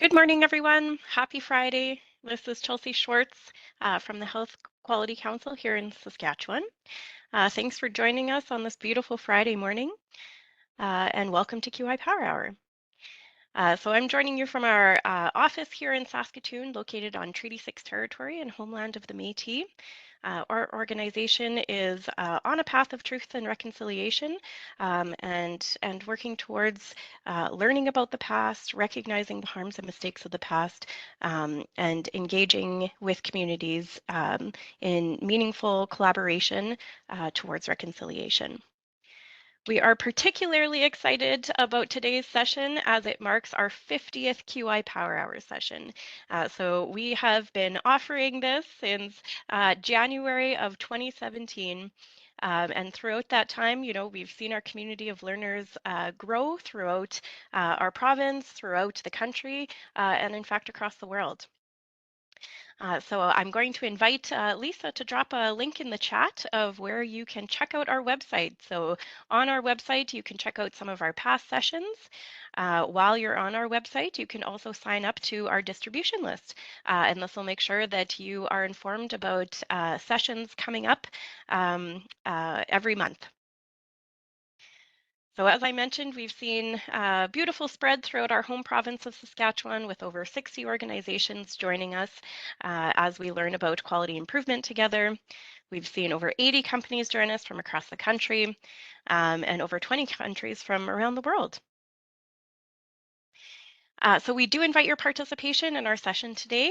Good morning, everyone. Happy Friday. This is Chelsea Schwartz from the Health Quality Council here in Saskatchewan. Thanks for joining us on this beautiful Friday morning, and welcome to QI Power Hour. So I'm joining you from our office here in Saskatoon, located on Treaty 6 territory and homeland of the Métis. Our organization is on a path of truth and reconciliation, and working towards learning about the past, recognizing the harms and mistakes of the past, and engaging with communities in meaningful collaboration towards reconciliation. We are particularly excited about today's session as it marks our 50th QI Power Hour session. So we have been offering this since January of 2017. And throughout that time, we've seen our community of learners grow throughout our province, throughout the country, and in fact, across the world. So I'm going to invite Lisa to drop a link in the chat of where you can check out our website. So on our website, you can check out some of our past sessions. While you're on our website, you can also sign up to our distribution list. And this will make sure that you are informed about sessions coming up every month. So as I mentioned, we've seen a beautiful spread throughout our home province of Saskatchewan with over 60 organizations joining us as we learn about quality improvement together. We've seen over 80 companies join us from across the country and over 20 countries from around the world. So we do invite your participation in our session today.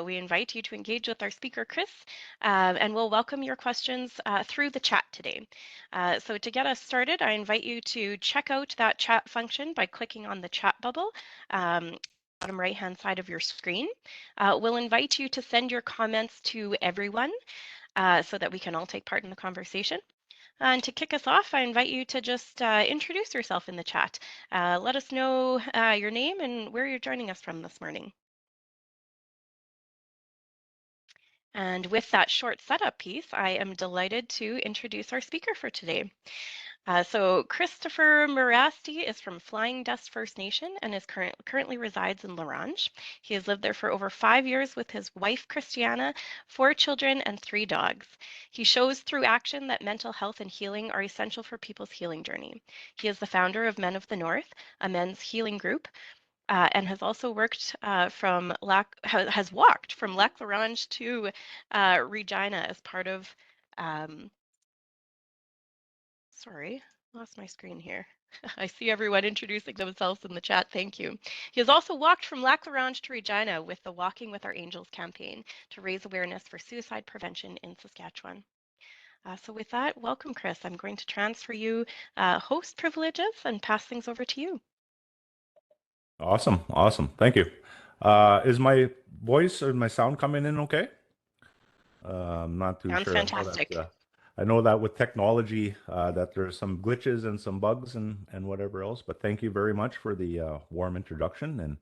We invite you to engage with our speaker, Chris, and we'll welcome your questions through the chat today. So to get us started, I invite you to check out that chat function by clicking on the chat bubble. Bottom right hand side of your screen. We'll invite you to send your comments to everyone so that we can all take part in the conversation. And to kick us off, I invite you to just introduce yourself in the chat. Let us know your name and where you're joining us from this morning. And with that short setup piece, I am delighted to introduce our speaker for today. So Christopher Morasti is from Flying Dust First Nation and is currently resides in La Ronge. He has lived there for over 5 years with his wife, Christiana, 4 children, and 3 dogs. He shows through action that mental health and healing are essential for people's healing journey. He is the founder of Men of the North, a men's healing group, and has also worked has walked from Lac La Ronge to Regina as part of sorry, lost my screen here. I see everyone introducing themselves in the chat. Thank you. He has also walked from Lac La Ronge to Regina with the Walking with Our Angels campaign to raise awareness for suicide prevention in Saskatchewan. So with that, welcome, Chris. I'm going to transfer you host privileges and pass things over to you. Awesome. Thank you. Is my voice or my sound coming in okay? I'm not too Sounds sure. fantastic. I know that with technology, that there's some glitches and some bugs and whatever else. But thank you very much for the warm introduction,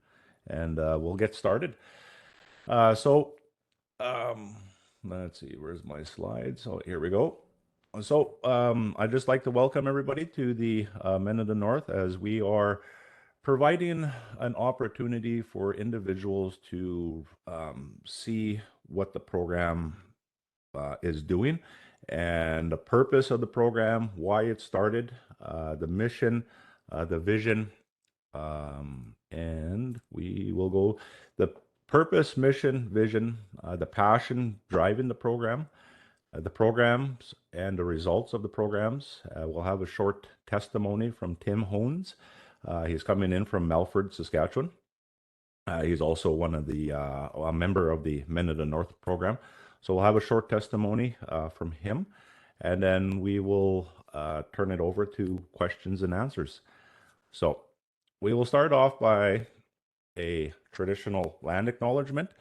and we'll get started. So let's see, where's my slides? Oh, here we go. So I'd just like to welcome everybody to the Men of the North as we are providing an opportunity for individuals to see what the program is doing and the purpose of the program, why it started, the mission, the vision, and we will go the purpose, mission, vision, the passion driving the program, the programs and the results of the programs. We'll have a short testimony from Tim Hones. He's coming in from Melfort, Saskatchewan. He's also a member of the Men of the North program. So we'll have a short testimony from him, and then we will turn it over to questions and answers. So we will start off by a traditional land acknowledgement.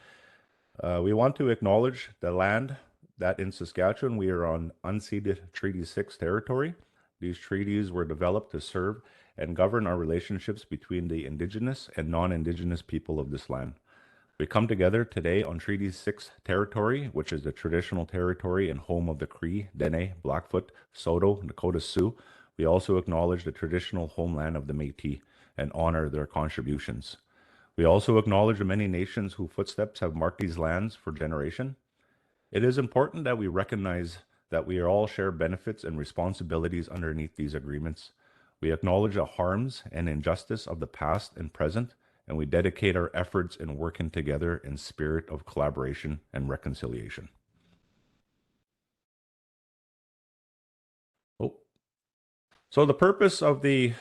We want to acknowledge the land that in Saskatchewan we are on unceded Treaty 6 territory. These treaties were developed to serve and govern our relationships between the Indigenous and non-Indigenous people of this land. We come together today on Treaty 6 territory, which is the traditional territory and home of the Cree, Dene, Blackfoot, Saulteaux, Nakota Sioux. We also acknowledge the traditional homeland of the Métis and honor their contributions. We also acknowledge the many nations whose footsteps have marked these lands for generation. It is important that we recognize that we all share benefits and responsibilities underneath these agreements. We acknowledge the harms and injustice of the past and present, and we dedicate our efforts in working together in spirit of collaboration and reconciliation. Oh. So the purpose of the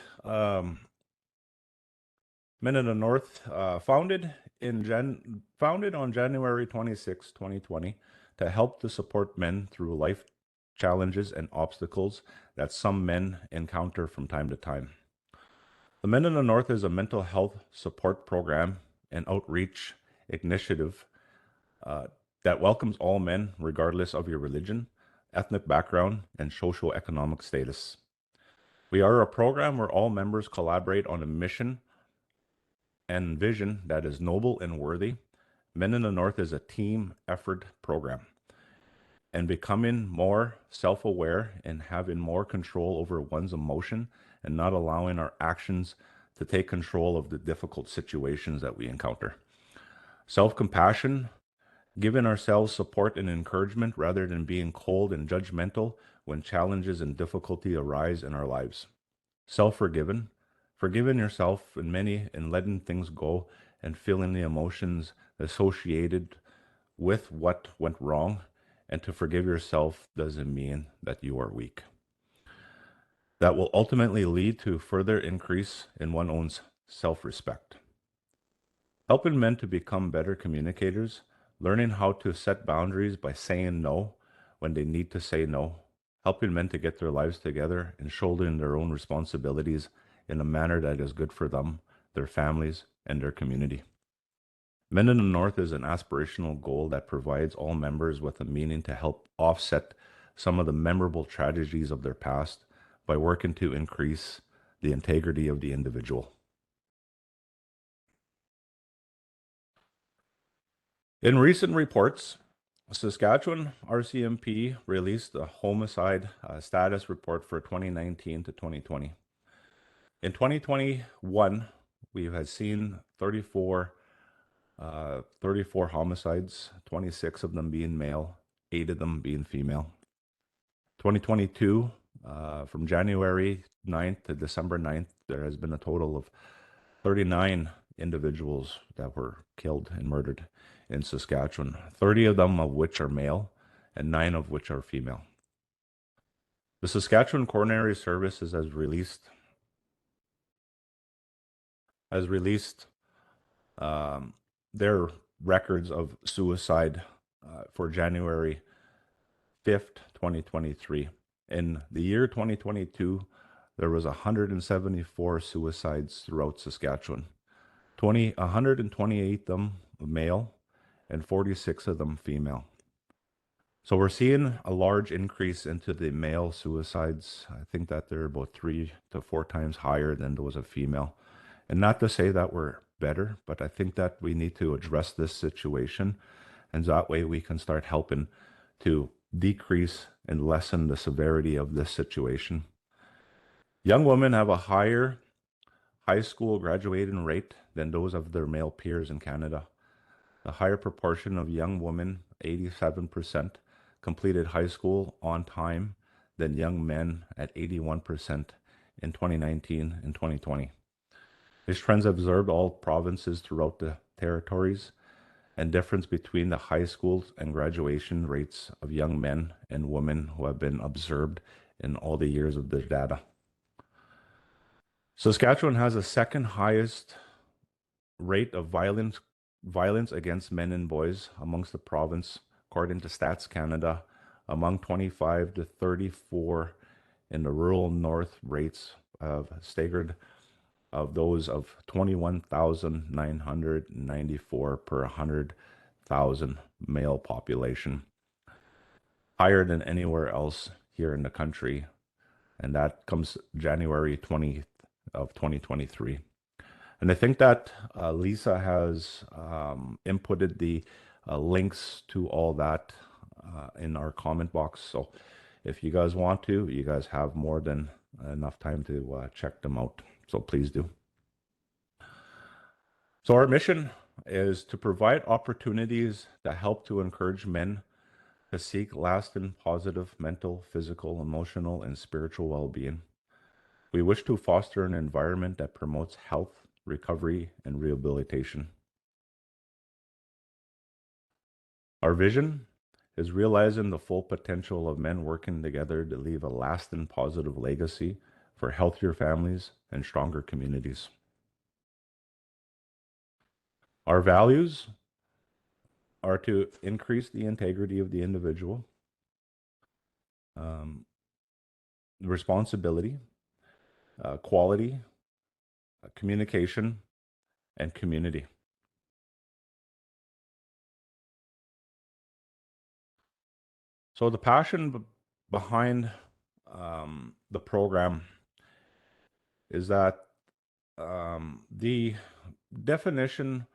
Men in the North, founded on January 26, 2020, to help to support men through life challenges and obstacles that some men encounter from time to time. The Men in the North is a mental health support program and outreach initiative that welcomes all men, regardless of your religion, ethnic background, and socioeconomic status. We are a program where all members collaborate on a mission and vision that is noble and worthy. Men in the North is a team effort program. And becoming more self-aware and having more control over one's emotion and not allowing our actions to take control of the difficult situations that we encounter. Self-compassion, giving ourselves support and encouragement rather than being cold and judgmental when challenges and difficulty arise in our lives. Self-forgiving, forgiving yourself and letting things go and feeling the emotions associated with what went wrong. And to forgive yourself doesn't mean that you are weak. That will ultimately lead to further increase in one's own self-respect. Helping men to become better communicators, learning how to set boundaries by saying no when they need to say no, helping men to get their lives together and shouldering their own responsibilities in a manner that is good for them, their families, and their community. Men in the North is an aspirational goal that provides all members with a meaning to help offset some of the memorable tragedies of their past by working to increase the integrity of the individual. In recent reports, Saskatchewan RCMP released a homicide status report for 2019 to 2020. In 2021, we have seen 34 homicides, 26 of them being male, 8 of them being female. 2022, from January 9th to December 9th, there has been a total of 39 individuals that were killed and murdered in Saskatchewan, 30 of them of which are male and 9 of which are female. The Saskatchewan Coronary Services has released their records of suicide for January 5th, 2023. In the year 2022, there was 174 suicides throughout Saskatchewan. 128 of them male and 46 of them female. So we're seeing a large increase into the male suicides. I think that they're about 3 to 4 times higher than those of female. And not to say that we're better, but I think that we need to address this situation, and that way we can start helping to decrease and lessen the severity of this situation. Young women have a higher high school graduating rate than those of their male peers in Canada. A higher proportion of young women, 87%, completed high school on time than young men at 81% in 2019 and 2020. These trends observed all provinces throughout the territories, and difference between the high schools and graduation rates of young men and women who have been observed in all the years of the data. Saskatchewan has the second highest rate of violence against men and boys amongst the province, according to Stats Canada, among 25 to 34 in the rural north rates of staggered of those of 21,994 per 100,000 male population, higher than anywhere else here in the country. And that comes January 20th of 2023. And I think that Lisa has inputted the links to all that in our comment box. So if you guys want to, you guys have more than enough time to check them out. So please do. So our mission is to provide opportunities that help to encourage men to seek lasting positive mental, physical, emotional, and spiritual well-being. We wish to foster an environment that promotes health, recovery, and rehabilitation. Our vision is realizing the full potential of men working together to leave a lasting positive legacy for healthier families and stronger communities. Our values are to increase the integrity of the individual, um, responsibility, quality, communication, and community. So the passion behind the program is that the definition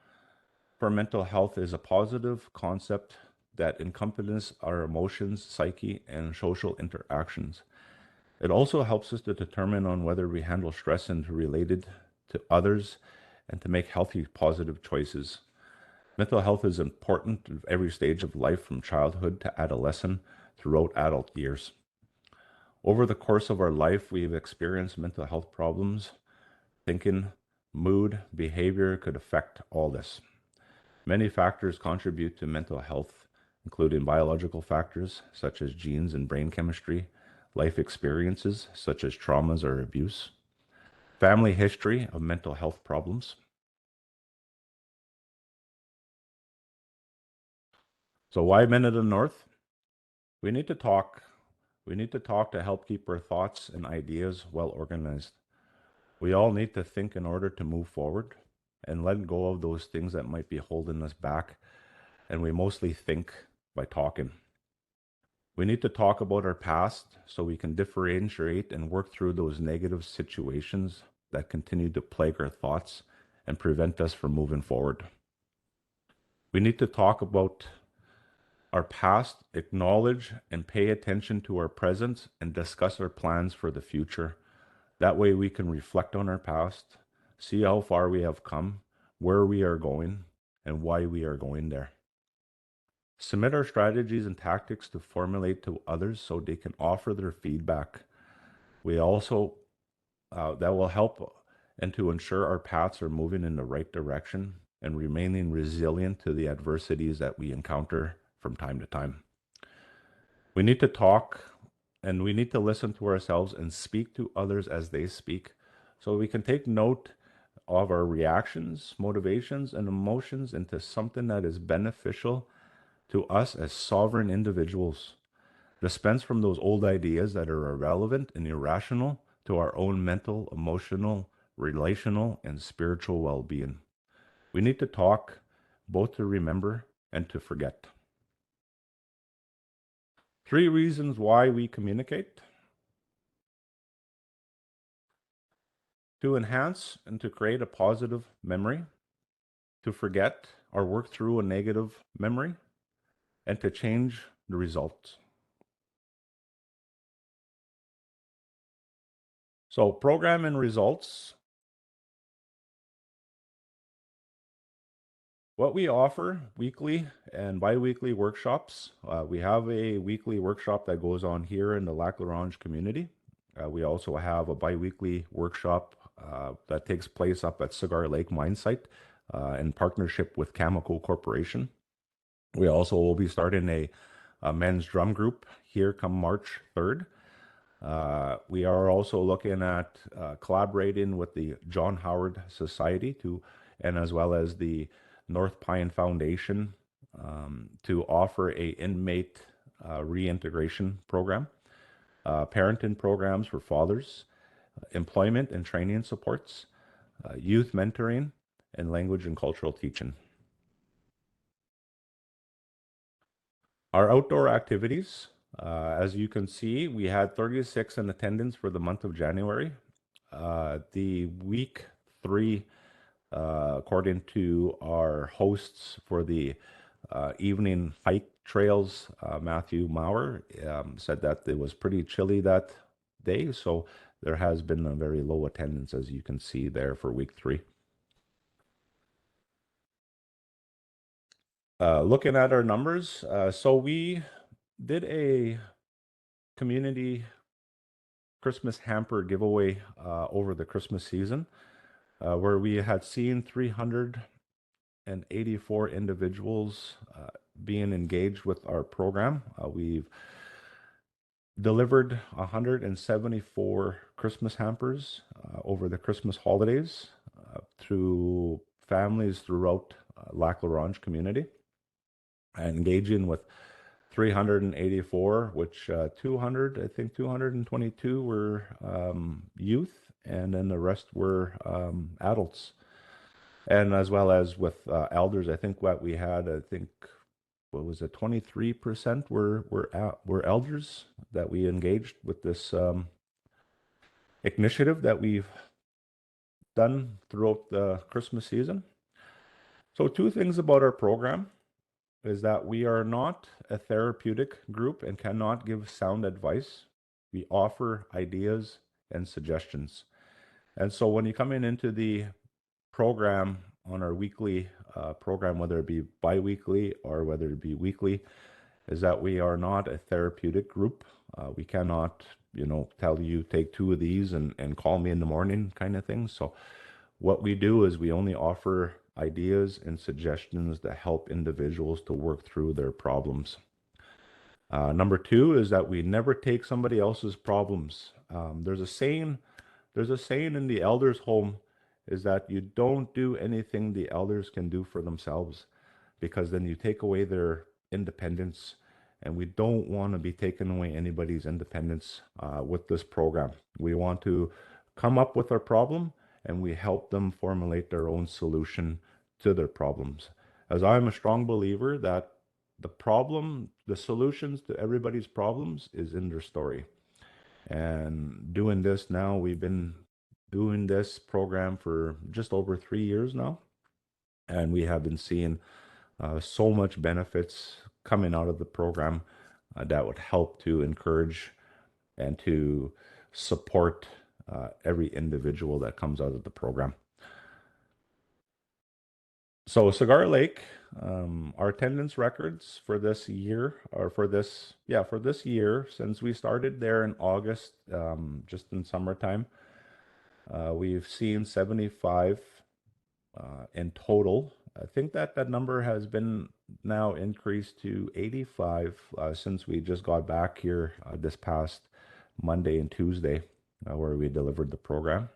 for mental health is a positive concept that encompasses our emotions, psyche, and social interactions. It also helps us to determine on whether we handle stress and related to others and to make healthy, positive choices. Mental health is important at every stage of life from childhood to adolescence throughout adult years. Over the course of our life, we've experienced mental health problems. Thinking, mood, behavior could affect all this. Many factors contribute to mental health, including biological factors such as genes and brain chemistry, life experiences such as traumas or abuse, family history of mental health problems. So why Men of the North? We need to talk. We need to talk to help keep our thoughts and ideas well organized. We all need to think in order to move forward and let go of those things that might be holding us back. And we mostly think by talking. We need to talk about our past so we can differentiate and work through those negative situations that continue to plague our thoughts and prevent us from moving forward. We need to talk about our past, acknowledge and pay attention to our present, and discuss our plans for the future. That way we can reflect on our past, see how far we have come, where we are going, and why we are going there. Submit our strategies and tactics to formulate to others so they can offer their feedback. We also, that will help and to ensure our paths are moving in the right direction and remaining resilient to the adversities that we encounter from time to time. We need to talk and we need to listen to ourselves and speak to others as they speak so we can take note of our reactions, motivations, and emotions into something that is beneficial to us as sovereign individuals. Dispense from those old ideas that are irrelevant and irrational to our own mental, emotional, relational, and spiritual well being. We need to talk both to remember and to forget. 3 reasons why we communicate: to enhance and to create a positive memory, to forget or work through a negative memory, and to change the results. So, program and results. What we offer weekly and bi-weekly workshops. We have a weekly workshop that goes on here in the Lac La Ronge community. We also have a bi-weekly workshop that takes place up at Cigar Lake mine site in partnership with Cameco Corporation. We also will be starting a men's drum group here come March 3rd. We are also looking at collaborating with the John Howard Society and as well as the North Pine Foundation to offer a inmate reintegration program, parenting programs for fathers, employment and training supports, youth mentoring, and language and cultural teaching. Our outdoor activities, as you can see, we had 36 in attendance for the month of January. The week 3, according to our hosts for the evening hike trails, Matthew Maurer, said that it was pretty chilly that day. So there has been a very low attendance, as you can see there for week 3. Looking at our numbers, so we did a community Christmas hamper giveaway over the Christmas season, where we had seen 384 individuals being engaged with our program. We've delivered 174 Christmas hampers over the Christmas holidays through families throughout Lac La Ronge community, and engaging with 384, which 200, I think 222 were youth, and then the rest were adults. And as well as with elders, I think what we had, I think, what was it, 23% were elders that we engaged with this initiative that we've done throughout the Christmas season. So two things about our program is that we are not a therapeutic group and cannot give sound advice. We offer ideas and suggestions. And so when you come into the program on our weekly program, whether it be biweekly or whether it be weekly, is that we are not a therapeutic group. We cannot, tell you take 2 of these and call me in the morning kind of thing. So what we do is we only offer ideas and suggestions that help individuals to work through their problems. Number two is that we never take somebody else's problems. There's a saying in the elders' home is that you don't do anything the elders can do for themselves, because then you take away their independence, and we don't want to be taking away anybody's independence with this program. We want to come up with our problem, and we help them formulate their own solution to their problems. As I'm a strong believer that the solutions to everybody's problems is in their story. And doing this now, we've been doing this program for just over 3 years now, and we have been seeing so much benefits coming out of the program that would help to encourage and to support every individual that comes out of the program. So Cigar Lake, our attendance records for this year, or for this year, since we started there in August, just in summertime, we've seen 75 in total. I think that number has been now increased to 85 since we just got back here this past Monday and Tuesday, where we delivered the program.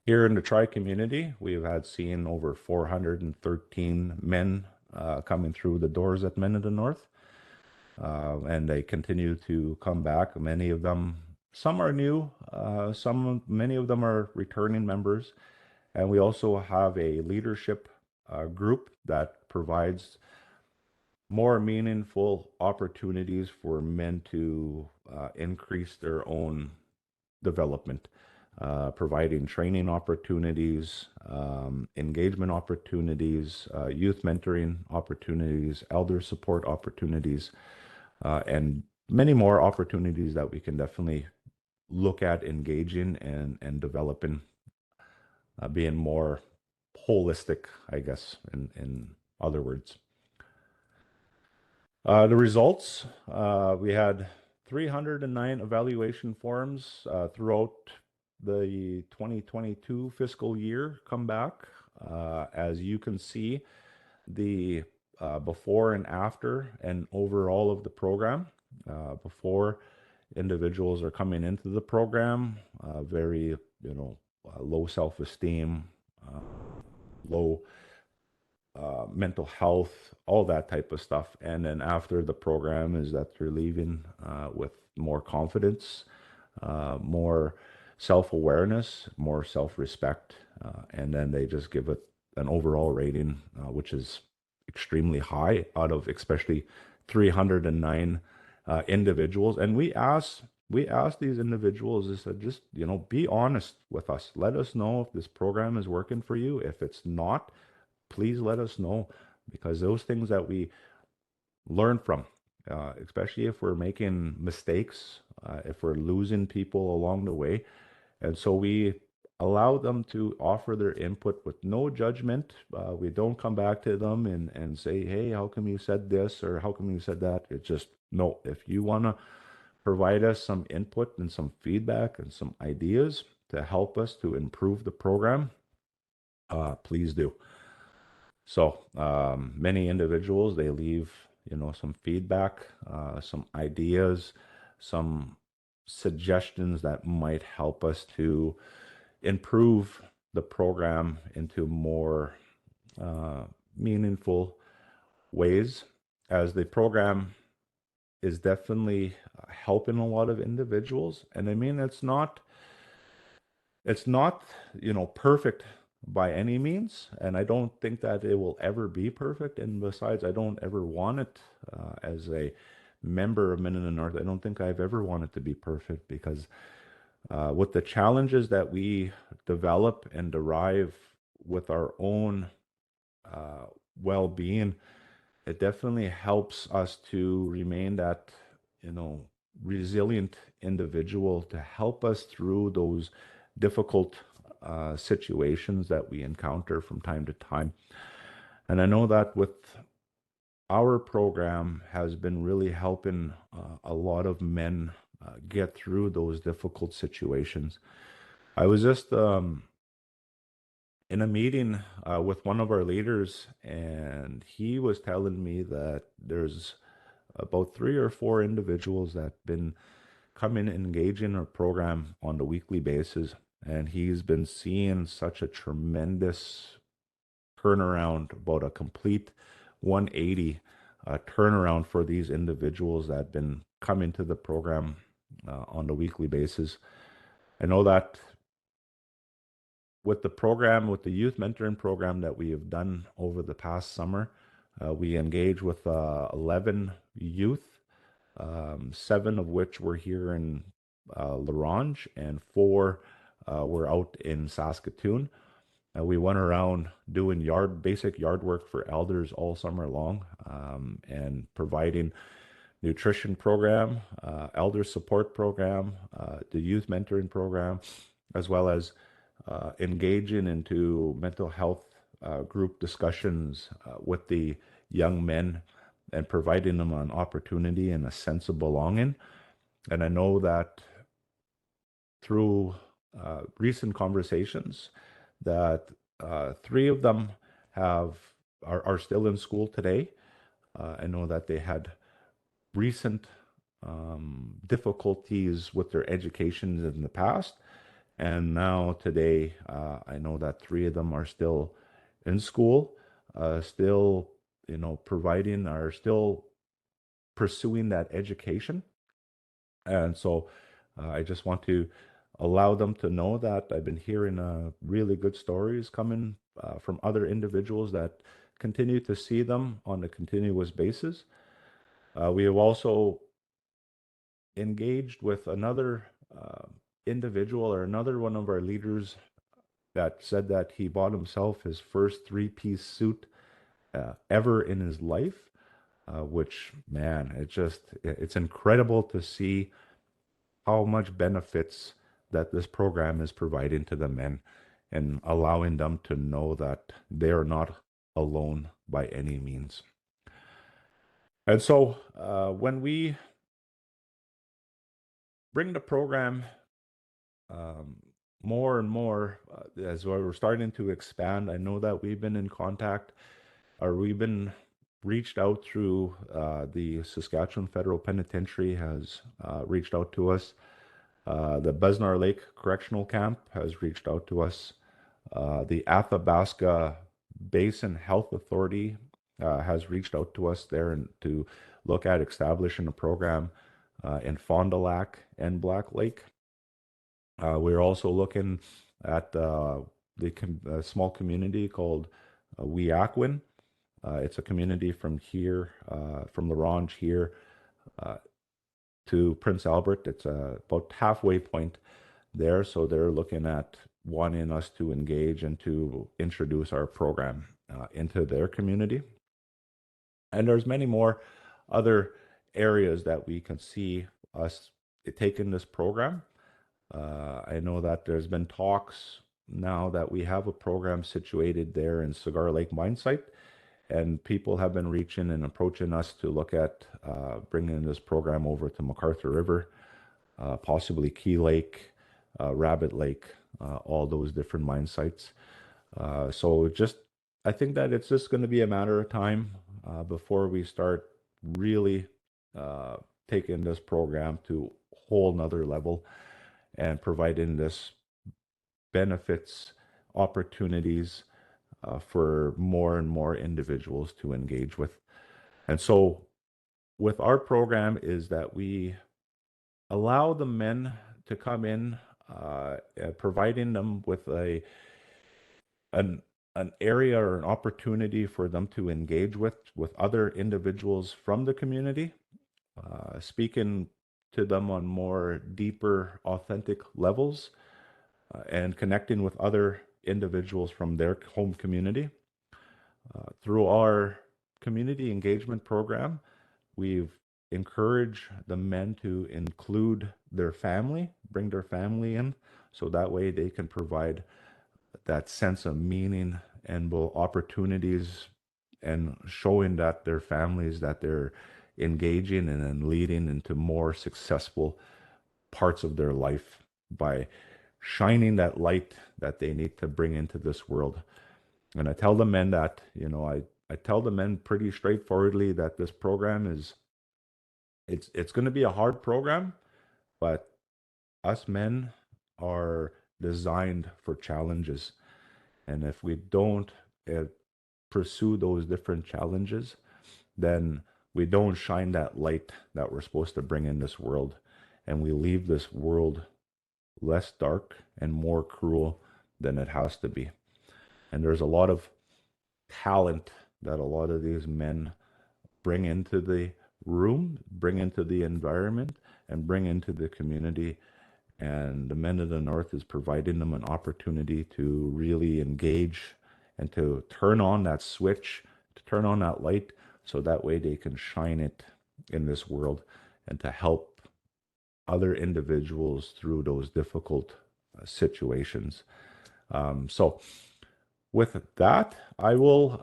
Here in the Tri community, we've had seen over 413 men coming through the doors at Men of the North, and they continue to come back. Many of them, some are new, many of them are returning members, and we also have a leadership group that provides more meaningful opportunities for men to increase their own development. Providing training opportunities, engagement opportunities, youth mentoring opportunities, elder support opportunities, and many more opportunities that we can definitely look at engaging and developing, being more holistic, I guess, in other words. The results, we had 309 evaluation forms throughout the 2022 fiscal year come back. As you can see, the before and after and overall of the program. Before, individuals are coming into the program, very, low self-esteem, low mental health, all that type of stuff. And then after the program is that they're leaving with more confidence, more self-awareness, more self-respect, and then they just give it an overall rating, which is extremely high out of especially 309 individuals. And we asked these individuals, is that just, be honest with us. Let us know if this program is working for you. If it's not, please let us know, because those things that we learn from, especially if we're making mistakes, if we're losing people along the way. And so we allow them to offer their input with no judgment. We don't come back to them and say, hey, how come you said this or how come you said that? It's just, no, if you want to provide us some input and some feedback and some ideas to help us to improve the program, please do. So many individuals, they leave, some feedback, some ideas, some suggestions that might help us to improve the program into more meaningful ways, as the program is definitely helping a lot of individuals. And I mean, it's not perfect by any means, and I don't think that it will ever be perfect. And besides, I don't ever want it as a member of Mindanao North. I don't think I've ever wanted to be perfect, because with the challenges that we develop and derive with our own uh, well-being, it definitely helps us to remain that, resilient individual to help us through those difficult situations that we encounter from time to time. And I know that with our program has been really helping a lot of men get through those difficult situations. I was just in a meeting with one of our leaders, and he was telling me that there's about 3 or 4 individuals that been coming and engage in our program on the weekly basis, and he's been seeing such a tremendous turnaround, about a complete 180 turnaround for these individuals that have been coming to the program on the weekly basis. I know that with the program, with the youth mentoring program that we have done over the past summer, we engaged with 11 youth, 7 of which were here in La Ronge, and 4 were out in Saskatoon. We went around doing basic yard work for elders all summer long, and providing nutrition program, elder support program, the youth mentoring program, as well as engaging into mental health group discussions with the young men, and providing them an opportunity and a sense of belonging. And I know that through recent conversations, that 3 of them are still in school today. I know that they had recent difficulties with their educations in the past, and now today I know that 3 of them are still in school, still are still pursuing that education. And so I just want to allow them to know that I've been hearing really good stories coming from other individuals that continue to see them on a continuous basis. We have also engaged with another individual, or another one of our leaders, that said that he bought himself his first 3-piece suit ever in his life, which, man, it's incredible to see how much benefits that this program is providing to the men, and allowing them to know that they are not alone by any means. And so when we bring the program um, more and more, as we're starting to expand, I know that we've been in contact, or we've been reached out through the Saskatchewan Federal Penitentiary has reached out to us. The Besnar Lake Correctional Camp has reached out to us. The Athabasca Basin Health Authority has reached out to us there, and to look at establishing a program in Fond du Lac and Black Lake. We're also looking at the small community called Weaquin. It's a community from here, from La Ronge here to Prince Albert. It's about halfway point there. So they're looking at wanting us to engage and to introduce our program into their community. And there's many more other areas that we can see us taking this program. I know that there's been talks now that we have a program situated there in Cigar Lake mine site, and people have been reaching and approaching us to look at bringing this program over to McArthur River, possibly Key Lake, Rabbit Lake, all those different mine sites. So I think that it's just going to be a matter of time before we start really taking this program to a whole nother level and providing this benefits, opportunities for more and more individuals to engage with. And so with our program is that we allow the men to come in, providing them with an area or an opportunity for them to engage with other individuals from the community, speaking to them on more deeper, authentic levels, and connecting with other individuals from their home community. Through our community engagement program, we've encouraged the men to include their family, bring their family in, so that way they can provide that sense of meaning and opportunities, and showing that their families that they're engaging and leading into more successful parts of their life by shining that light that they need to bring into this world. And I tell the men that, I tell the men pretty straightforwardly that this program it's going to be a hard program, but us men are designed for challenges. And if we don't pursue those different challenges, then we don't shine that light that we're supposed to bring in this world. And we leave this world less dark and more cruel than it has to be. And there's a lot of talent that a lot of these men bring into the room, bring into the environment, and bring into the community. And the Men of the North is providing them an opportunity to really engage and to turn on that switch, to turn on that light, so that way they can shine it in this world and to help other individuals through those difficult situations. So with that, I will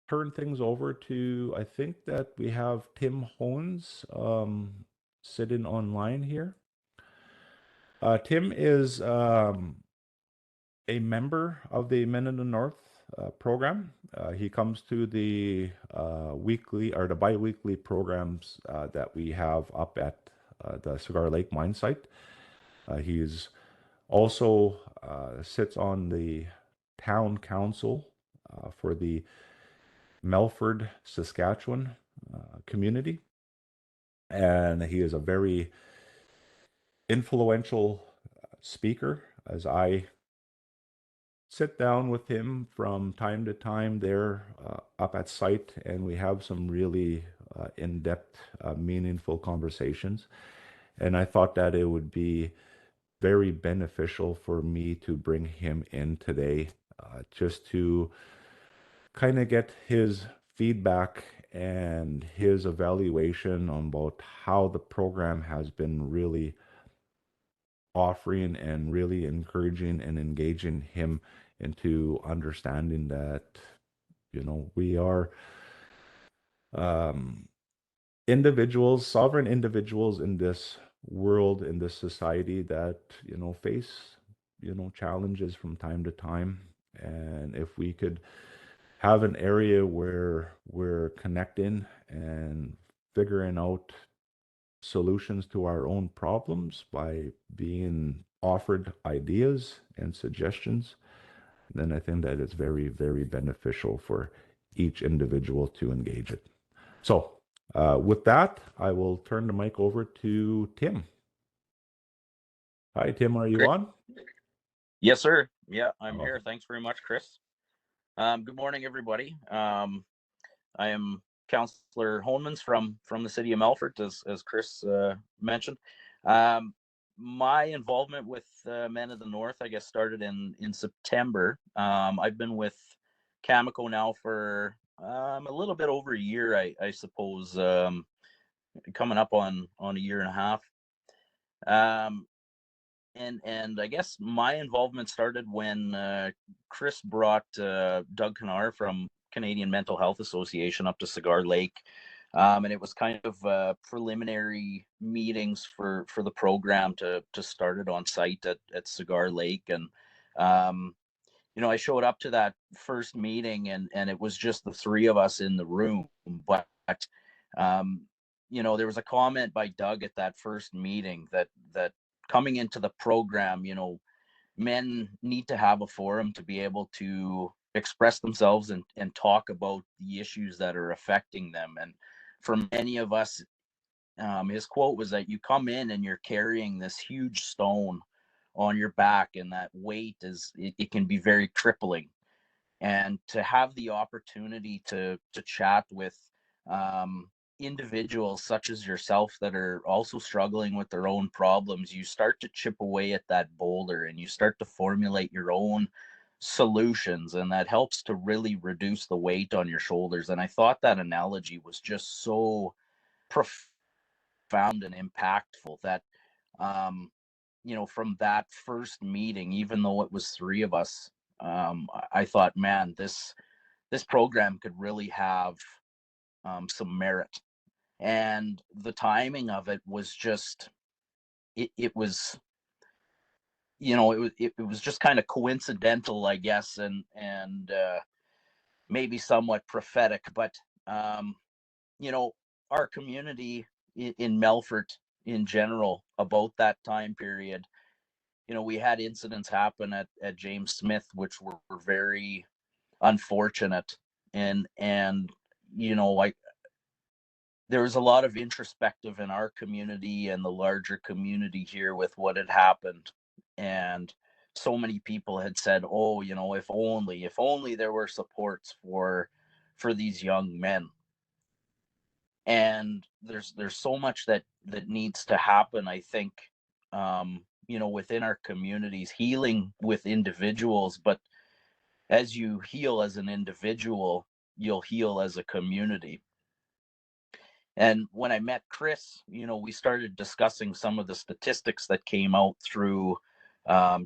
turn things over to, I think that we have Tim Hones sitting online here. Tim is a member of the Men in the North program. He comes to the weekly or the bi-weekly programs that we have up at the Cigar Lake mine site. He's also sits on the town council for the Melfort, Saskatchewan community. And he is a very influential speaker, as I sit down with him from time to time there up at site, and we have some really in-depth, meaningful conversations. And I thought that it would be very beneficial for me to bring him in today, just to kind of get his feedback and his evaluation on about how the program has been really offering and really encouraging and engaging him into understanding that, we are individuals, sovereign individuals in this world, in this society that, face, challenges from time to time. And if we could have an area where we're connecting and figuring out solutions to our own problems by being offered ideas and suggestions, then I think that it's very, very beneficial for each individual to engage it. So with that, I will turn the mic over to Tim. Hi, Tim, are you Great. on? Yes, sir. Yeah, I'm Oh. here. Thanks very much, Chris. Good morning, everybody. I am Councillor Honemans from the city of Melfort, as Chris mentioned. My involvement with Men of the North, I guess, started in September. I've been with Cameco now for a little bit over a year, I suppose, coming up on a year and a half. and I guess my involvement started when Chris brought Doug Canar from Canadian Mental Health Association up to Cigar Lake. And it was kind of preliminary meetings for the program to start it on site at Cigar Lake. And I showed up to that first meeting, and it was just the three of us in the room. But there was a comment by Doug at that first meeting that coming into the program, men need to have a forum to be able to express themselves and talk about the issues that are affecting them. And for many of us, his quote was that you come in and you're carrying this huge stone on your back, and that weight it can be very crippling. And to have the opportunity to chat with individuals such as yourself that are also struggling with their own problems, you start to chip away at that boulder and you start to formulate your own solutions, and that helps to really reduce the weight on your shoulders. And I thought that analogy was just so profound and impactful that from that first meeting, even though it was three of us, I thought, man, this program could really have some merit. And the timing of it was just, it was, it was just kind of coincidental, I guess, and maybe somewhat prophetic. But our community in Melfort in general, about that time period, we had incidents happen at James Smith, which were very unfortunate. And like, there was a lot of introspective in our community and the larger community here with what had happened. And so many people had said, oh, if only there were supports for these young men. And there's so much that needs to happen, I think, within our communities, healing with individuals. But as you heal as an individual, you'll heal as a community. And when I met Chris, we started discussing some of the statistics that came out through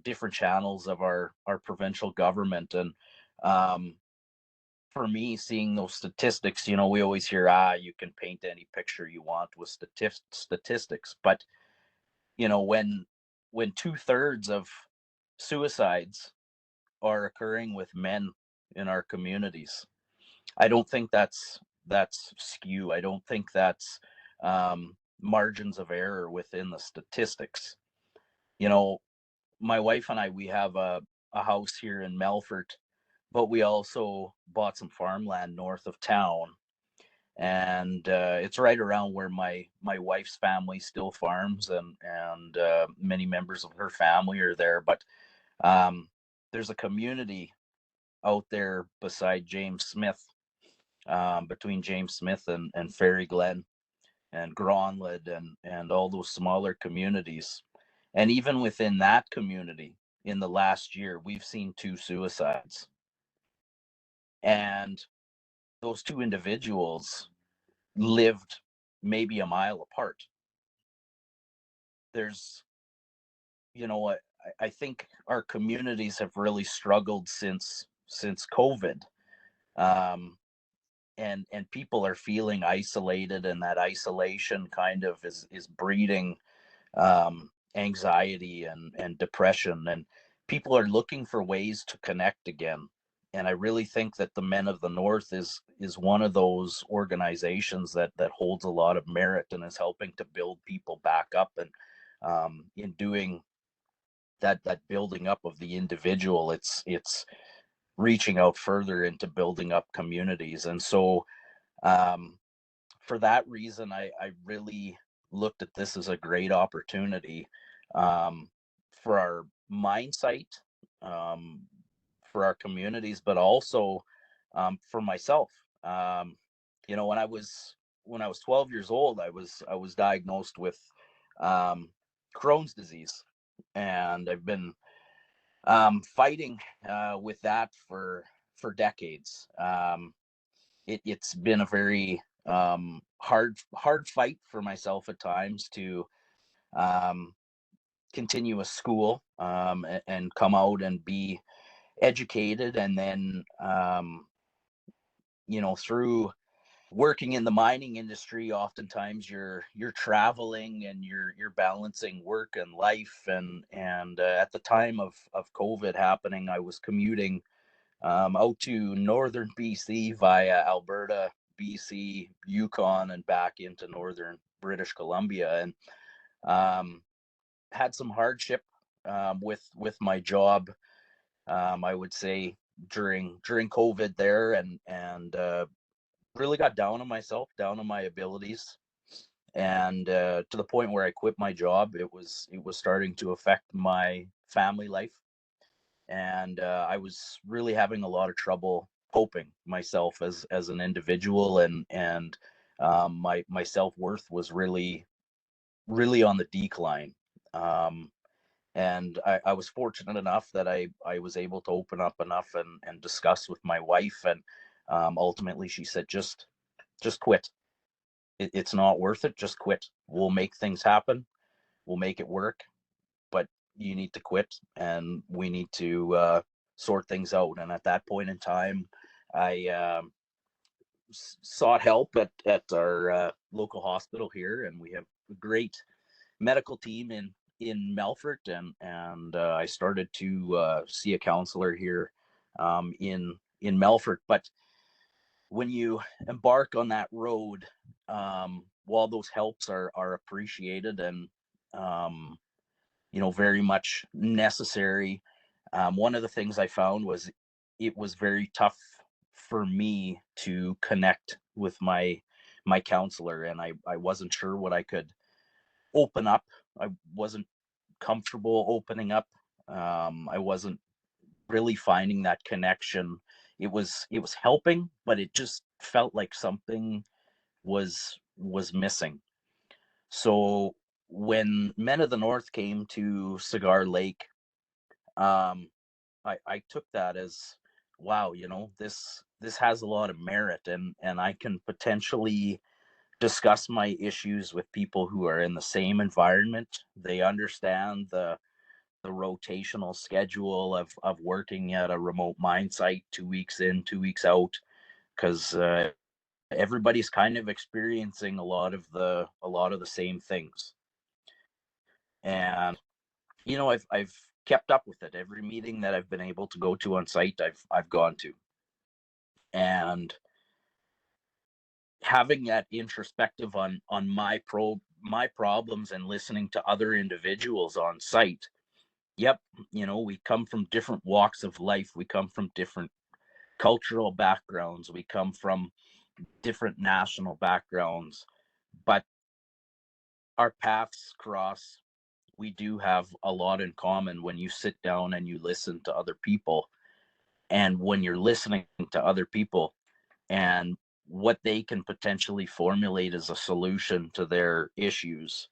different channels of our provincial government. And for me, seeing those statistics, we always hear, you can paint any picture you want with statistics. But, when 2/3 of suicides are occurring with men in our communities, I don't think that's skew. I don't think that's margins of error within the statistics. My wife and I, we have a house here in Melfort, but we also bought some farmland north of town, and it's right around where my wife's family still farms, and many members of her family are there. But there's a community out there beside James Smith, between James Smith and Fairy Glen and Gronlid and all those smaller communities. And even within that community, in the last year, we've seen 2 suicides. And those 2 individuals lived maybe a mile apart. There's, what I think our communities have really struggled since COVID. And people are feeling isolated, and that isolation kind of is breeding anxiety and depression, and people are looking for ways to connect again. And I really think that the Men of the North is one of those organizations that holds a lot of merit and is helping to build people back up. And in doing that building up of the individual, it's reaching out further into building up communities. And so for that reason, I really looked at this as a great opportunity for our mine site, for our communities, but also for myself. When I was 12 years old, I was diagnosed with Crohn's disease, and I've been fighting with that for decades. It's been a very hard fight for myself at times to continuous school, and come out and be educated. And then, through working in the mining industry, oftentimes you're traveling and you're balancing work and life. And at the time of COVID happening, I was commuting out to northern BC via Alberta, BC, Yukon, and back into northern British Columbia, and had some hardship with my job. I would say during COVID there, and really got down on myself, down on my abilities, and to the point where I quit my job. It was starting to affect my family life, and I was really having a lot of trouble coping myself as an individual, and my self-worth was really on the decline. And I was fortunate enough that I was able to open up enough and discuss with my wife, and ultimately she said, just quit. It's not worth it. Just quit. We'll make things happen. We'll make it work, but you need to quit, and we need to sort things out. And at that point in time, I sought help at our local hospital here, and we have a great medical team in Melfort, and I started to see a counselor here in Melfort. But when you embark on that road, while those helps are appreciated and very much necessary, one of the things I found was it was very tough for me to connect with my counselor, and I wasn't sure what I could open up. I wasn't comfortable opening up. I wasn't really finding that connection. It was helping, but it just felt like something was missing. So when Men of the North came to Cigar Lake, I took that as, wow, this has a lot of merit, and I can potentially discuss my issues with people who are in the same environment. They understand the rotational schedule of working at a remote mine site, 2 weeks in, 2 weeks out, because everybody's kind of experiencing a lot of the same things. And I've kept up with it. Every meeting that I've been able to go to on site, I've gone to. And having that introspective on my problems, and listening to other individuals on site. Yep, we come from different walks of life. We come from different cultural backgrounds. We come from different national backgrounds, but our paths cross. We do have a lot in common when you sit down and you listen to other people. And when you're listening to other people and what they can potentially formulate as a solution to their issues,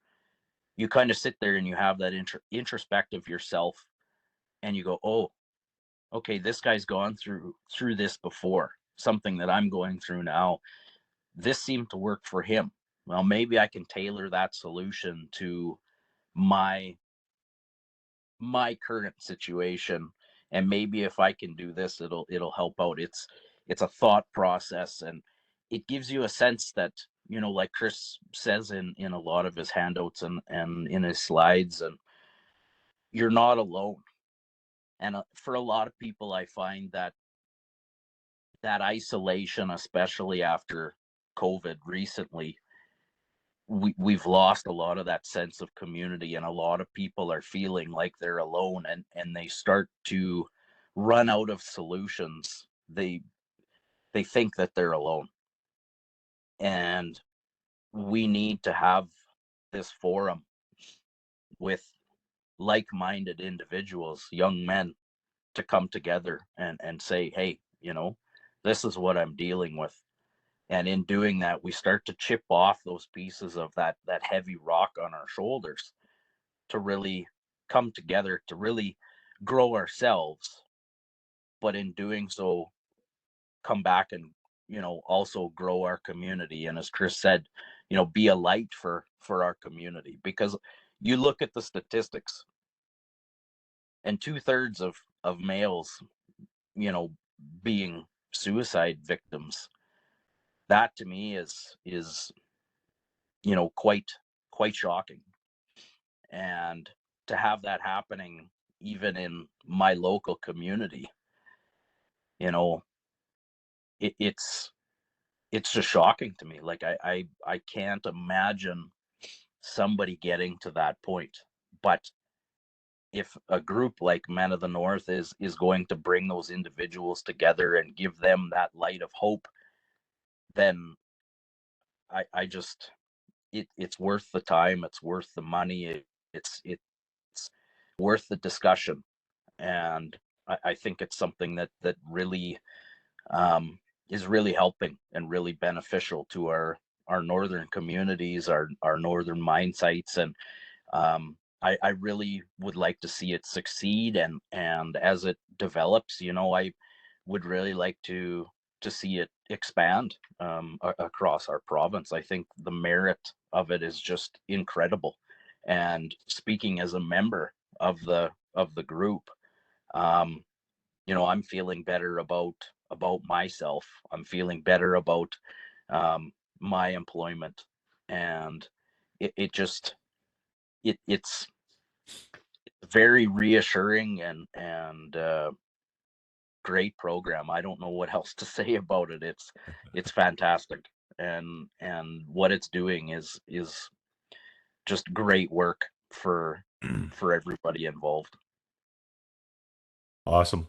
you kind of sit there and you have that introspective yourself, and you go, oh, okay, this guy's gone through this before, something that I'm going through now. This seemed to work for him. Well, maybe I can tailor that solution to my current situation, and maybe if I can do this, it'll help out. It's a thought process, and it gives you a sense that, like Chris says in a lot of his handouts and in his slides, and you're not alone. And for a lot of people, I find that isolation, especially after COVID recently, we've lost a lot of that sense of community, and a lot of people are feeling like they're alone, and they start to run out of solutions. They think that they're alone, and we need to have this forum with like-minded individuals, young men, to come together and say, hey, this is what I'm dealing with. And in doing that, we start to chip off those pieces of that heavy rock on our shoulders to really come together, to really grow ourselves. But in doing so, come back and, also grow our community. And as Chris said, be a light for our community. Because you look at the statistics, and 2/3 of males, being suicide victims. That to me is quite shocking. And to have that happening even in my local community, you know, it's just shocking to me. Like I can't imagine somebody getting to that point. But if a group like Men of the North is going to bring those individuals together and give them that light of hope, then I just it's worth the time, it's worth the money, it's worth the discussion. And I think it's something that really is really helping and really beneficial to our northern communities, our northern mine sites. And I really would like to see it succeed, and as it develops, I would really like to see it expand across our province. I think the merit of it is just incredible. And speaking as a member of the group, um, I'm feeling better about myself. I'm feeling better about my employment, and it just it's very reassuring and great program. I don't know what else to say about it. It's fantastic, and what it's doing is just great work for everybody involved. Awesome.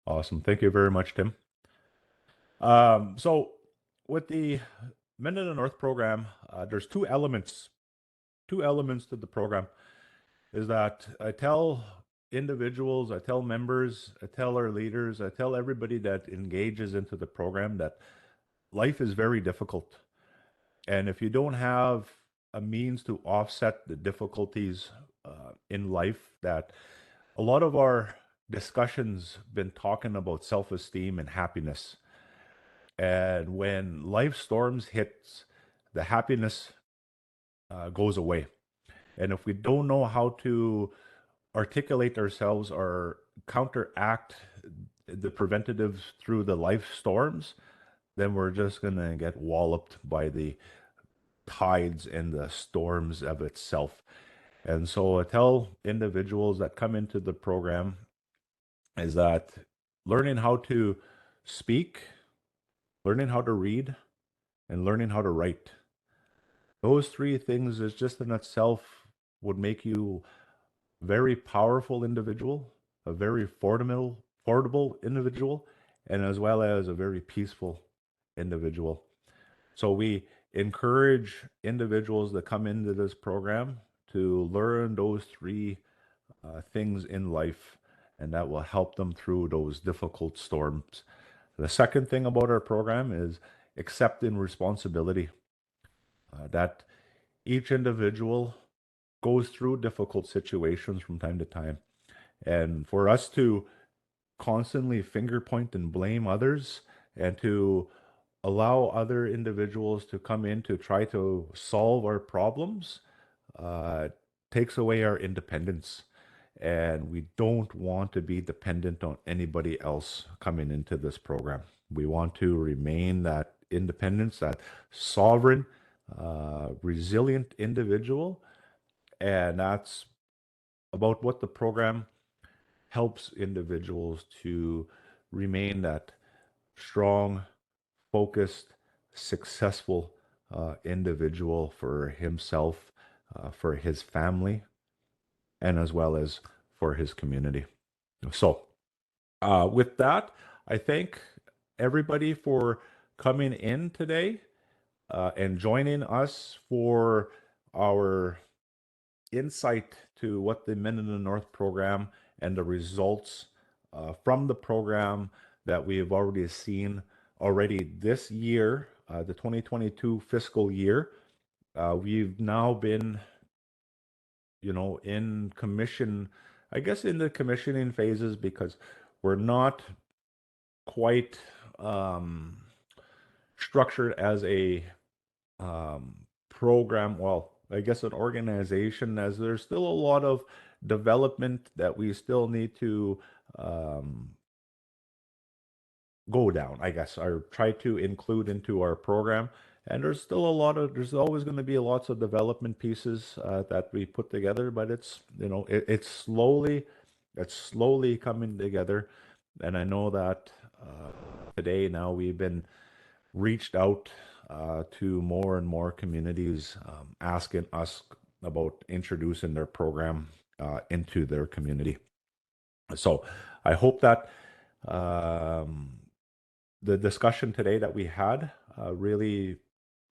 Awesome. Thank you very much, Tim. So with the Men in the North program, there's two elements to the program. Is that I tell individuals, I tell members, I tell our leaders, I tell everybody that engages into the program that life is very difficult. And if you don't have a means to offset the difficulties in life, that a lot of our discussions been talking about self-esteem and happiness. And when life storms hits, the happiness goes away. And if we don't know how to articulate ourselves or counteract the preventatives through the life storms, then we're just going to get walloped by the tides and the storms of itself. And so I tell individuals that come into the program is that learning how to speak, learning how to read, and learning how to write. Those three things is just in itself would make you a very powerful individual, a very affordable individual, and as well as a very peaceful individual. So we encourage individuals that come into this program to learn those three things in life, and that will help them through those difficult storms. The second thing about our program is accepting responsibility. That each individual goes through difficult situations from time to time. And for us to constantly finger point and blame others and to allow other individuals to come in to try to solve our problems uh, takes away our independence. And we don't want to be dependent on anybody else coming into this program. We want to remain that independence, that sovereign, resilient individual. And that's about what the program helps individuals to remain that strong, focused, successful individual for himself, for his family, and as well as for his community. So, with that, I thank everybody for coming in today and joining us for our insight to what the Men in the North program and the results from the program that we have already seen already this year, the 2022 fiscal year. We've now been, in commission, I guess in the commissioning phases because we're not quite structured as a program, well, I guess an organization, as there's still a lot of development that we still need to go down, I guess, or try to include into our program. And there's always going to be lots of development pieces that we put together, but it's slowly coming together. And I know that today now we've been reached out to more and more communities asking us about introducing their program into their community. So I hope that the discussion today that we had really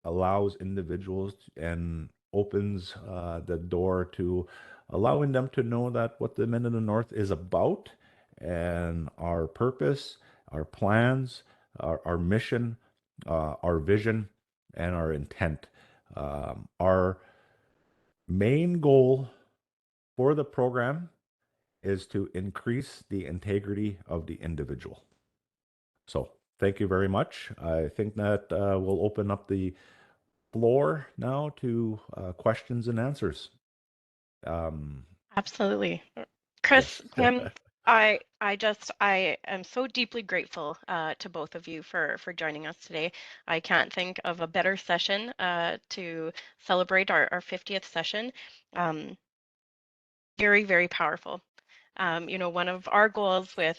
allows individuals and opens the door to allowing them to know that what the Men of the North is about and our purpose, our plans, our mission, our vision, and our intent. Our main goal for the program is to increase the integrity of the individual. So thank you very much. I think that we'll open up the floor now to questions and answers. Absolutely. Chris, Yes. Pam, I am so deeply grateful to both of you for joining us today. I can't think of a better session to celebrate our 50th session. Very, very powerful. One of our goals with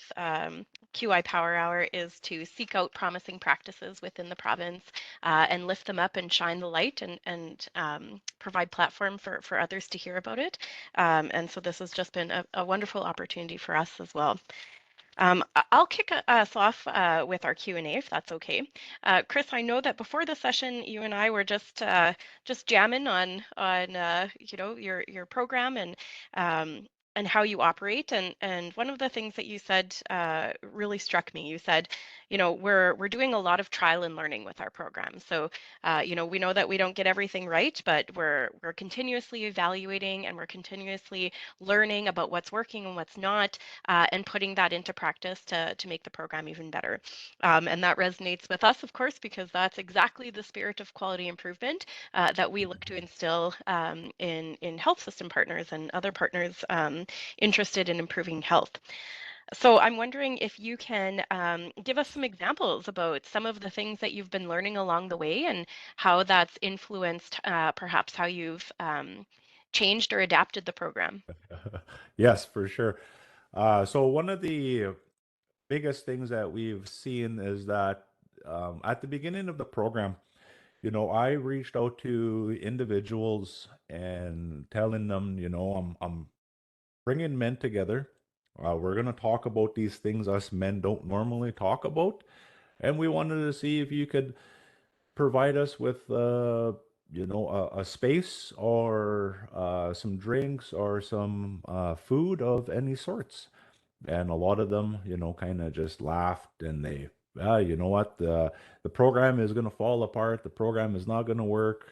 QI Power Hour is to seek out promising practices within the province and lift them up and shine the light and provide platform for others to hear about it. And so this has just been a wonderful opportunity for us as well. I'll kick us off with our Q&A, if that's okay. Chris, I know that before the session, you and I were just jamming on your program and how you operate. And one of the things that you said really struck me. You said, we're doing a lot of trial and learning with our program. So, we know that we don't get everything right, but we're continuously evaluating and we're continuously learning about what's working and what's not, and putting that into practice to make the program even better. And that resonates with us, of course, because that's exactly the spirit of quality improvement that we look to instill in health system partners and other partners interested in improving health. So I'm wondering if you can give us some examples about some of the things that you've been learning along the way and how that's influenced perhaps how you've changed or adapted the program. Yes, for sure. So one of the biggest things that we've seen is that at the beginning of the program, I reached out to individuals and telling them, I'm bringing men together. We're going to talk about these things us men don't normally talk about. And we wanted to see if you could provide us with, a space or some drinks or some food of any sorts. And a lot of them, kind of just laughed and they, you know what, the program is going to fall apart. The program is not going to work.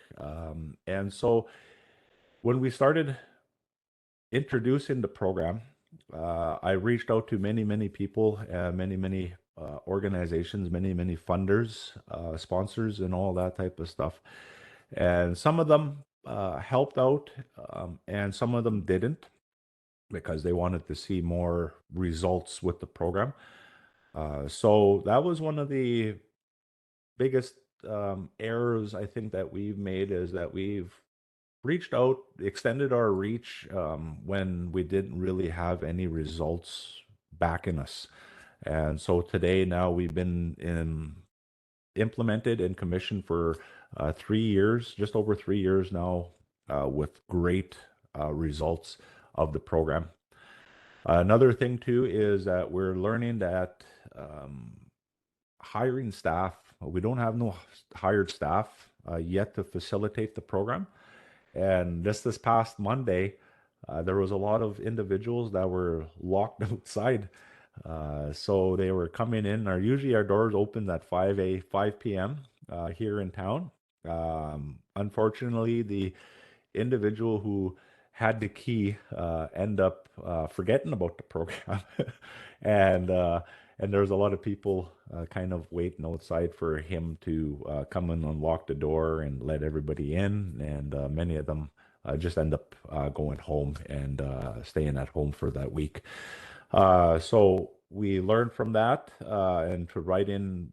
And so when we started introducing the program, I reached out to many, many people, many organizations, many funders, sponsors, and all that type of stuff. And some of them helped out, and some of them didn't because they wanted to see more results with the program. So that was one of the biggest errors I think that we've made is that we've reached out, extended our reach when we didn't really have any results backing us. And so today now we've been implemented and commissioned for 3 years, just over 3 years now, with great results of the program. Another thing too is that we're learning that hiring staff, we don't have no hired staff yet to facilitate the program. And this past Monday, there was a lot of individuals that were locked outside. So they were coming in. Usually our doors open at 5 p.m. Here in town. Unfortunately, the individual who had the key end up forgetting about the program, and there's a lot of people kind of waiting outside for him to come and unlock the door and let everybody in, and many of them just end up going home and staying at home for that week. So we learned from that and to write in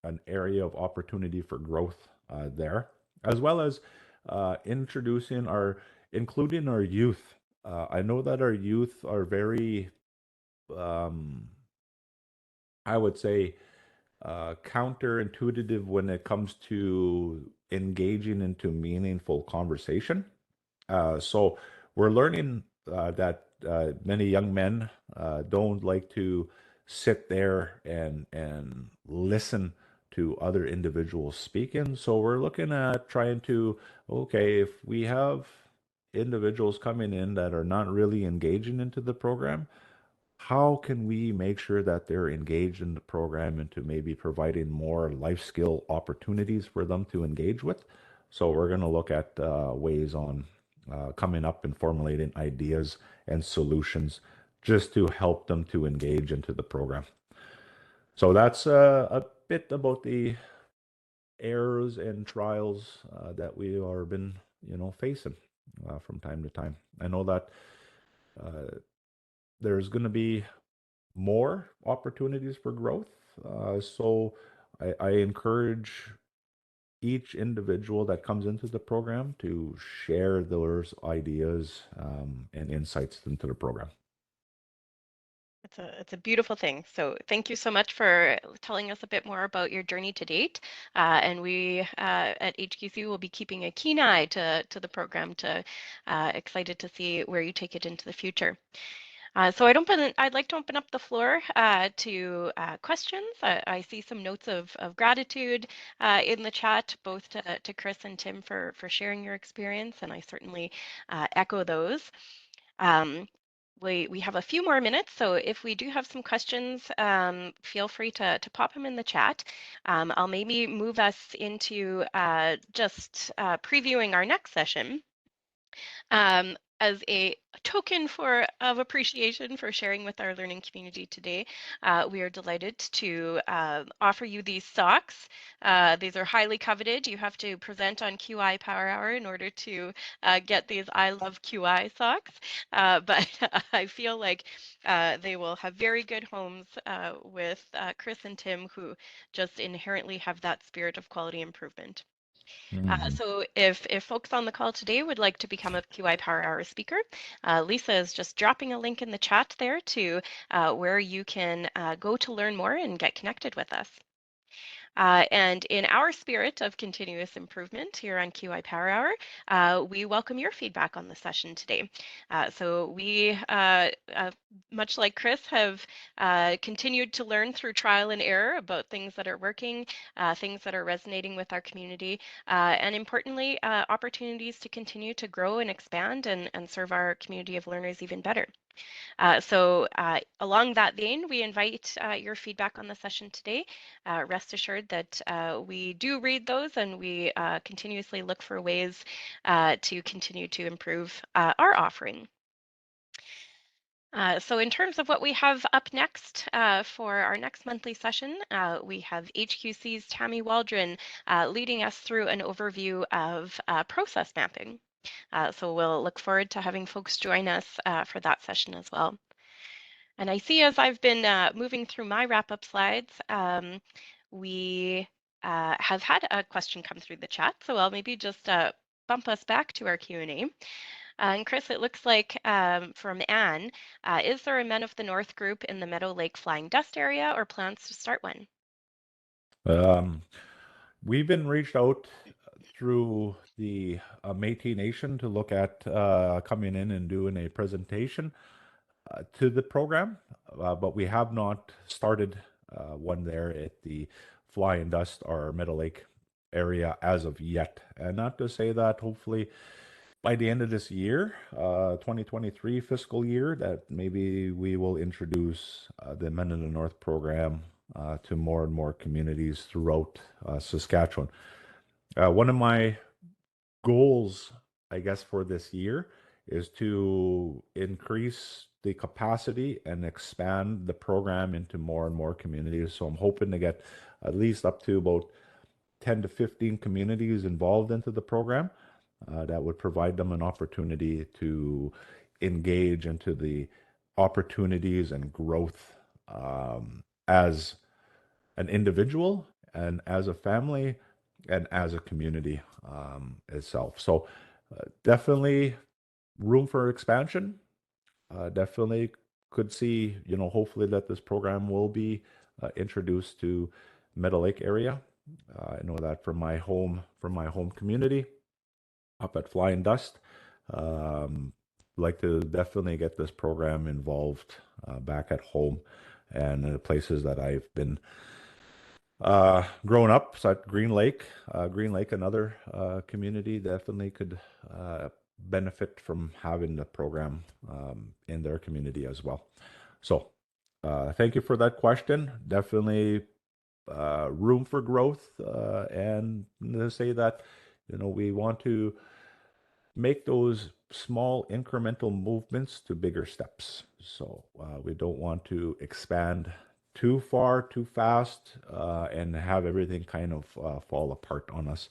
an area of opportunity for growth there, as well as including our youth. I know that our youth are very, um, I would say, counterintuitive when it comes to engaging into meaningful conversation. So we're learning that many young men don't like to sit there and listen to other individuals speaking. So we're looking at trying to, okay, if we have individuals coming in that are not really engaging into the program, how can we make sure that they're engaged in the program and to maybe providing more life skill opportunities for them to engage with? So we're going to look at ways on coming up and formulating ideas and solutions just to help them to engage into the program. So that's a bit about the errors and trials that we are been, facing from time to time. I know that there's going to be more opportunities for growth. So I encourage each individual that comes into the program to share those ideas and insights into the program. It's a beautiful thing. So thank you so much for telling us a bit more about your journey to date. And we at HQC will be keeping a keen eye to the program. Excited to see where you take it into the future. So I'd like to open up the floor to questions. I see some notes of gratitude in the chat, both to Chris and Tim for sharing your experience, and I certainly echo those. We have a few more minutes, so if we do have some questions, feel free to pop them in the chat. I'll maybe move us into just previewing our next session. As a token of appreciation for sharing with our learning community today, we are delighted to offer you these socks. These are highly coveted. You have to present on QI Power Hour in order to get these I Love QI socks, but I feel like they will have very good homes with Chris and Tim, who just inherently have that spirit of quality improvement. So if folks on the call today would like to become a QI Power Hour speaker, Lisa is just dropping a link in the chat there to where you can go to learn more and get connected with us. And in our spirit of continuous improvement here on QI Power Hour, we welcome your feedback on the session today. So we, much like Chris, have continued to learn through trial and error about things that are working, things that are resonating with our community, and importantly, opportunities to continue to grow and expand and serve our community of learners even better. So along that vein, we invite your feedback on the session today. Rest assured that we do read those and we continuously look for ways to continue to improve our offering. So in terms of what we have up next for our next monthly session, we have HQC's Tammy Waldron leading us through an overview of process mapping. So we'll look forward to having folks join us for that session as well. And I see as I've been moving through my wrap-up slides, we have had a question come through the chat, so I'll maybe just bump us back to our Q&A. And Chris, it looks like from Anne, is there a Men of the North group in the Meadow Lake Flying Dust area or plans to start one? We've been reached out through the Métis Nation to look at coming in and doing a presentation to the program, but we have not started one there at the Fly and Dust or Meadow Lake area as of yet. And not to say that hopefully by the end of this year, 2023 fiscal year, that maybe we will introduce the Men in the North program to more and more communities throughout Saskatchewan. One of my goals, I guess, for this year is to increase the capacity and expand the program into more and more communities. So I'm hoping to get at least up to about 10 to 15 communities involved into the program. that would provide them an opportunity to engage into the opportunities and growth as an individual and as a family and as a community itself. So definitely room for expansion. Definitely could see, hopefully that this program will be introduced to Meadow Lake area. I know that from my home community up at Flying Dust. Like to definitely get this program involved back at home and the places that I've been growing up. So at Green Lake, another community definitely could benefit from having the program in their community as well. So thank you for that question. Definitely room for growth, and to say that we want to make those small incremental movements to bigger steps. So we don't want to expand too far, too fast, and have everything kind of fall apart on us.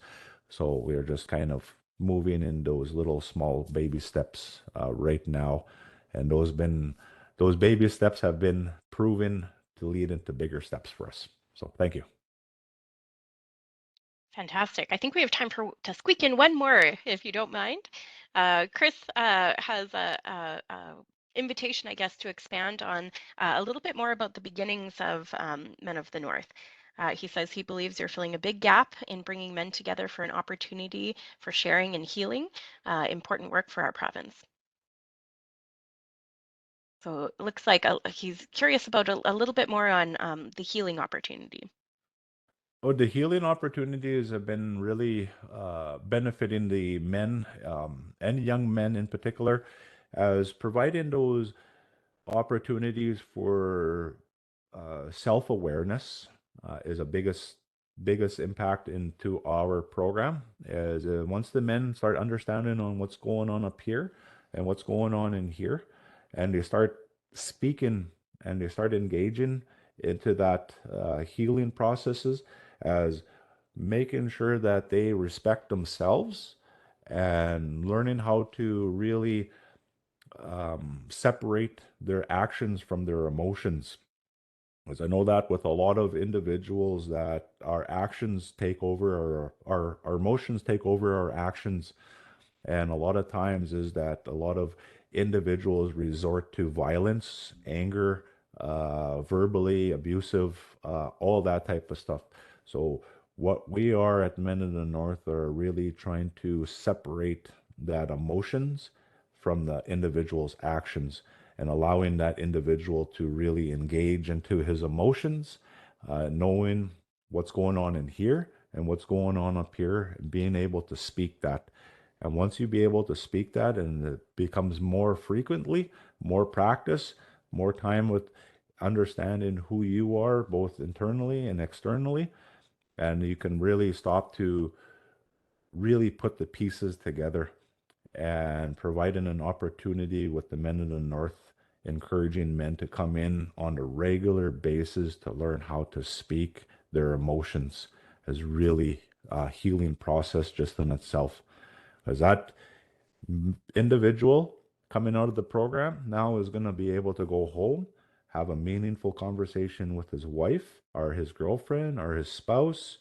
So we're just kind of moving in those little small baby steps right now, and those baby steps have been proven to lead into bigger steps for us. So thank you. Fantastic. I think we have time to squeak in one more, if you don't mind. Chris has a invitation, I guess, to expand on a little bit more about the beginnings of Men of the North. He says he believes you're filling a big gap in bringing men together for an opportunity for sharing and healing, important work for our province. So it looks like he's curious about a little bit more on the healing opportunity. Oh, the healing opportunities have been really benefiting the men and young men in particular, as providing those opportunities for self-awareness is a biggest impact into our program. As once the men start understanding on what's going on up here and what's going on in here, and they start speaking and they start engaging into that healing processes, as making sure that they respect themselves and learning how to really separate their actions from their emotions. As I know that with a lot of individuals, that our actions take over, or our emotions take over our actions. And a lot of times is that a lot of individuals resort to violence, anger, verbally abusive, all that type of stuff. So what we are at Men in the North are really trying to separate that emotions from the individual's actions, and allowing that individual to really engage into his emotions, knowing what's going on in here and what's going on up here, and being able to speak that. And once you be able to speak that, and it becomes more frequently, more practice, more time with understanding who you are, both internally and externally, and you can really stop to really put the pieces together, and providing an opportunity with the Men in the North, encouraging men to come in on a regular basis to learn how to speak their emotions, is really a healing process just in itself. As that individual coming out of the program now is going to be able to go home, have a meaningful conversation with his wife or his girlfriend or his spouse.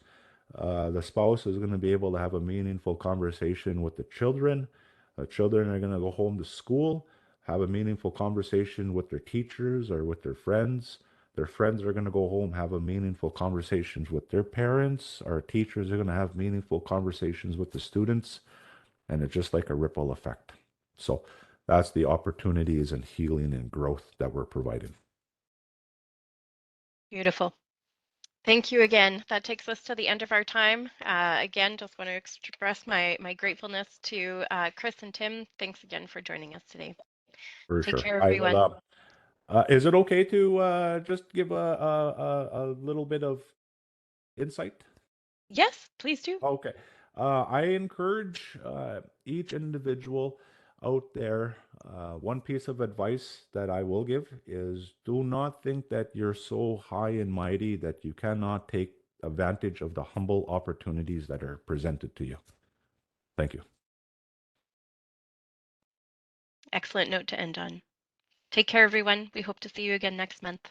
The spouse is going to be able to have a meaningful conversation with the children. The children are going to go home to school, have a meaningful conversation with their teachers or with their friends. Their friends are going to go home, have a meaningful conversations with their parents. Our teachers are going to have meaningful conversations with the students. And it's just like a ripple effect. So that's the opportunities and healing and growth that we're providing. Beautiful. Thank you again. That takes us to the end of our time. Again, just want to express my gratefulness to Chris and Tim. Thanks again for joining us today. For Take sure. care, I everyone. will, is it okay to just give a little bit of insight? Yes, please do. Okay. I encourage each individual out there, one piece of advice that I will give is, do not think that you're so high and mighty that you cannot take advantage of the humble opportunities that are presented to you. Thank you. excellent note to end on. Take care, everyone. We hope to see you again next month.